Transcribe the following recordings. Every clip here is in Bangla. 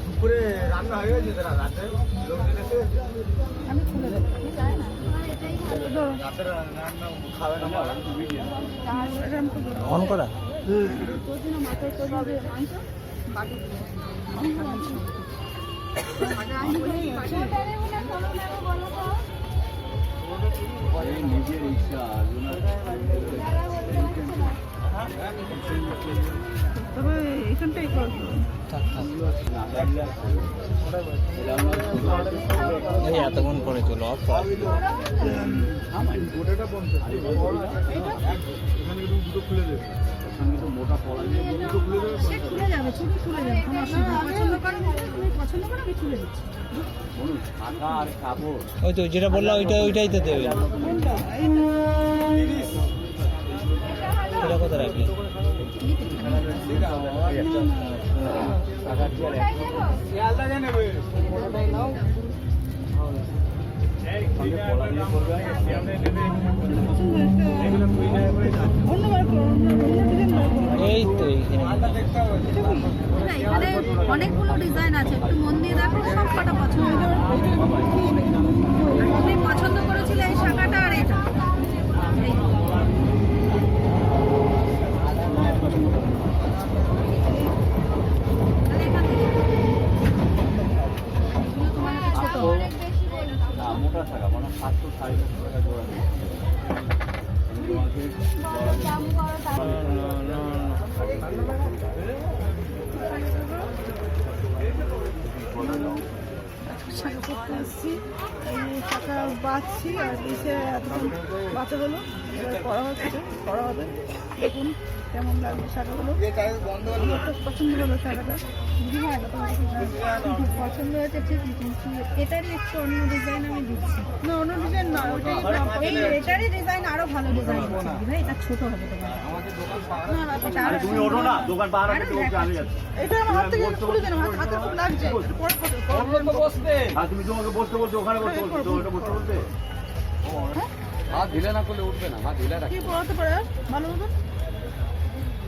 দুপুরে রান্না হয়ে গেছে রাতে আমি খুলে দেবো অন করা নিজের ইচ্ছা তবে এখানটাই করবো এতক্ষণ পরে চলো অফ খুলে দেবে মোটা পড়া দিয়ে খুলে দেবে খুলে যাবে ছোট খুলে যাবে পছন্দ করো তুমি পছন্দ করো আমি খুলে দিচ্ছি আর কাপড় ওই তো যেটা বললাম ওইটাই তো দেবে এটা কত রাখবি এই তো এখানে অনেকগুলো ডিজাইন আছে একটু মন দিয়ে দেখো সব কটা পছন্দ তুমি পছন্দ করেছিলে এই শাখাটা আর এটা মোটা টাকা মানে 700-500 টাকা জোড়া শাখা করতে এসেছি শাখা বাঁচছি আর এসে এতক্ষণ বাঁচা হলো এবার করা হবে দেখুন কেমন লাগবে শাখাগুলো আমার তো পছন্দ হলো শাখাটা পছন্দ হয়েছে ঠিকই কিন্তু এটারই একটু অন্য ডিজাইন আমি দিচ্ছি না অন্য ডিজাইন না এটারই ডিজাইন আরো ভালো ডিজাইন আছে ভাই এটা ছোট হবে তোমার এটা আমার হাত থেকে খুলে দেন আমার হাতে খুব লাগছে তুমি তোমাকে বসতে বলছো ওখানে বসতে বলছো বসতে বলতে হাত ঢিলা না করলে উঠবে না হাত ঢিলা কি পড়াতে পারে ভালো মতন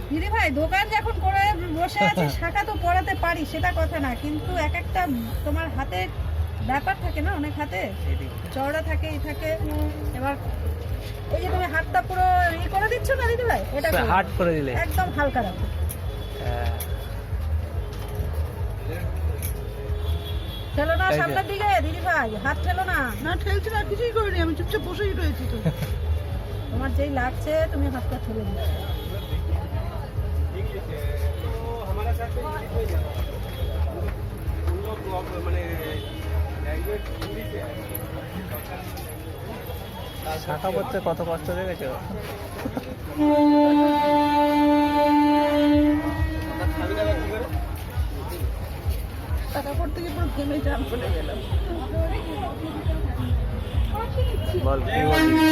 দিদি ভাই দোকান যখন করে বসে আছে শাখা তো পড়াতে পারি সেটা কথা না কিন্তু এক একটা তোমার হাতে ব্যাপার থাকে না অনেক হাতে চওড়া থাকে এই থাকে এবার এই যে তুমি হাতটা পুরো ই করে দিচ্ছ না দিদি ভাই এটা হাট করে দিলে একদম হালকা রাখো ঠেলো না সামনের দিকে দিদি ভাই হাত ঠেলো না না ঠেলছি না কিছুই করিনি আমি চুপচাপ বসেই রয়েছি তো তোমার যেই লাগছে তুমি হাতটা ঠেলে দিচ্ছ শাখা করতে কত কষ্ট দেখেছো টাকা করতে গিয়ে পুরো ঘেমে জাম করে গেলাম বল কি হয়েছে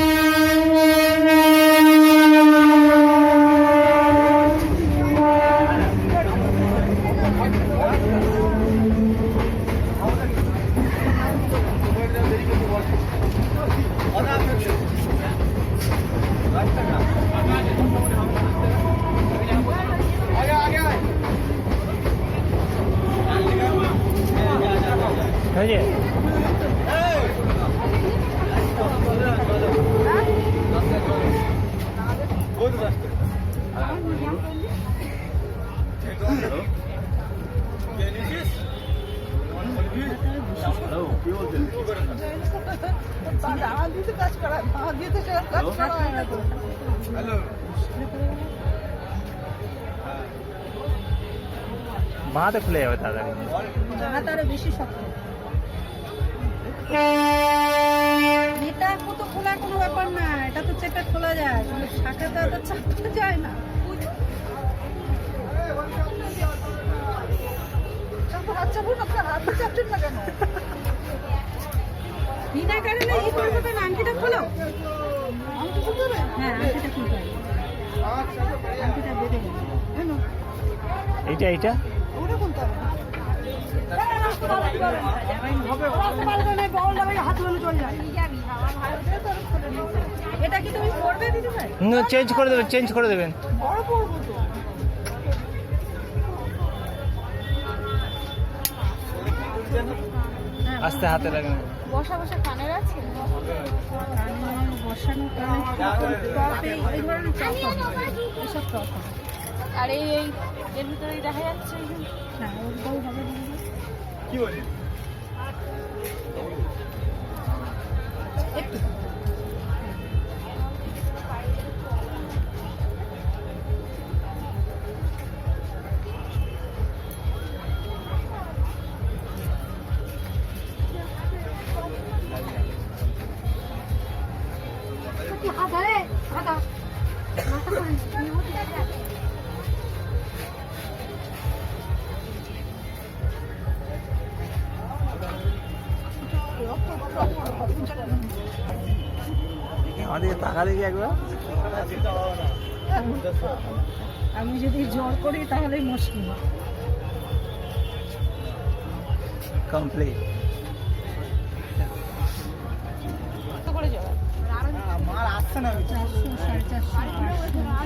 বাঁধে খুলে যাবে তাড়াতাড়ি বেশি শক্ত এটা তো খোলা কোনো ব্যাপার না এটা তো চেপে খোলা যায় কিন্তু শাখাটা তো চাপতে যায় না হাত চাপুন আপনার হাত চাপছেন না কেন বিনা কারণে এই করবে না আংটিটা খোলো আংটি খুলতে হবে হ্যাঁ আংটিটা খুলতে হবে আংটিটা বেঁধে গেল এইটা ওটা খুলতে হবে এটা কি তুমি পড়বে দিদি ভাই চেঞ্জ করে দেবেন বড় পড়বো তো আস্তে হাতে রাখেন। বসা বসা কানের আছে কানে বসানো কানে টপ এই ধরনের টপ হবে এসব টপ হবে আর এই এর ভিতরেই দেখা যাচ্ছে হ্যাঁ ওটাও হবে কি বলি একটু আমাদের টাকা দেখি একবার। আমি যদি জোর করি তাহলেই মুশকিল কমপ্লিট। কত করে যাবে 400 450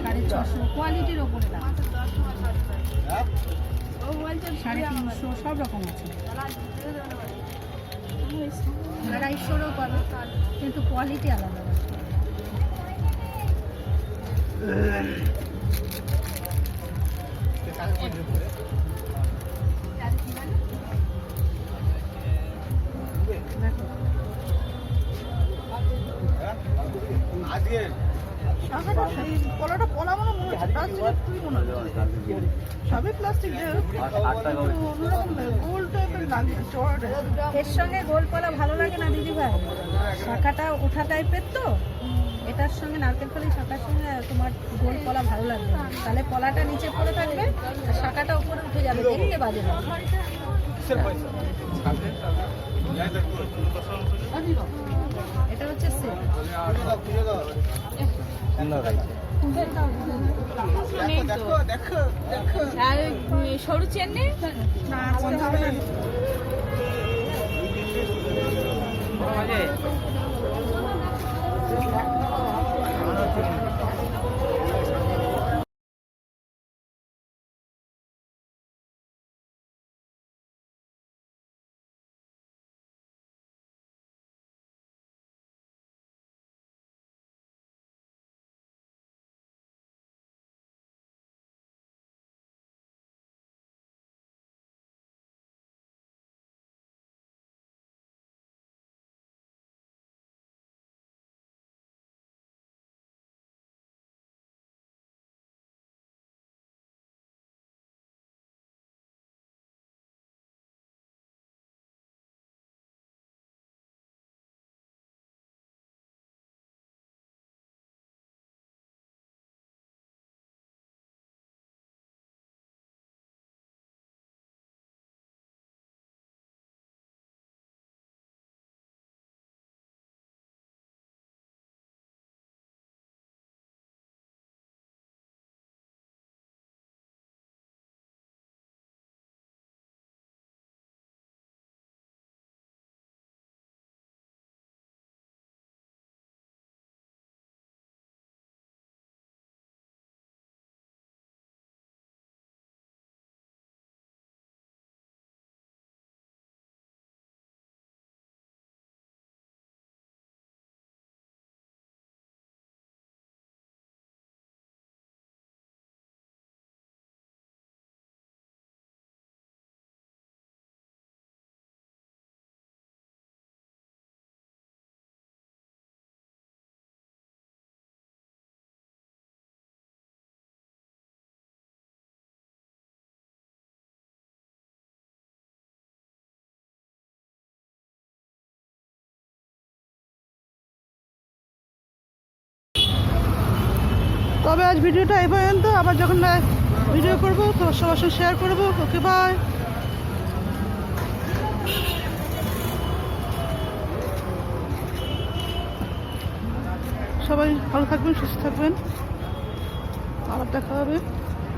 500 কোয়ালিটির ওপরে দাম 350 সব রকম আছে 250-রও পাবে কিন্তু কোয়ালিটি আলাদা দেখো আজকে পলাটা পলা মনে হচ্ছে প্লাস্টিকের তুই মনে হচ্ছে সবই প্লাস্টিক 8 টাকা গোল টাইপের লাগে এর সঙ্গে গোল পলা ভালো লাগে না দিদি ভাই শাখাটা ওঠা টাইপের তো এটার সঙ্গে নারকেল ফলের শাখার সঙ্গে তোমার গোল পলা ভালো লাগবে না। তাহলে পলাটা নিচে পড়ে থাকবে আর শাখাটা উপরে উঠে যাবে দেখতে বাজে লাগবে এটা হচ্ছে সেট সুন্দর লাগছে। নেই তো আর সরু চেন নেই না আজকে হবে না তবে আজ ভিডিওটা এই পর্যন্ত আবার যখন ভিডিও করবো তো সবার সঙ্গে শেয়ার করবো ওকে বাই সবাই ভালো থাকবেন সুস্থ থাকবেন আবার দেখা হবে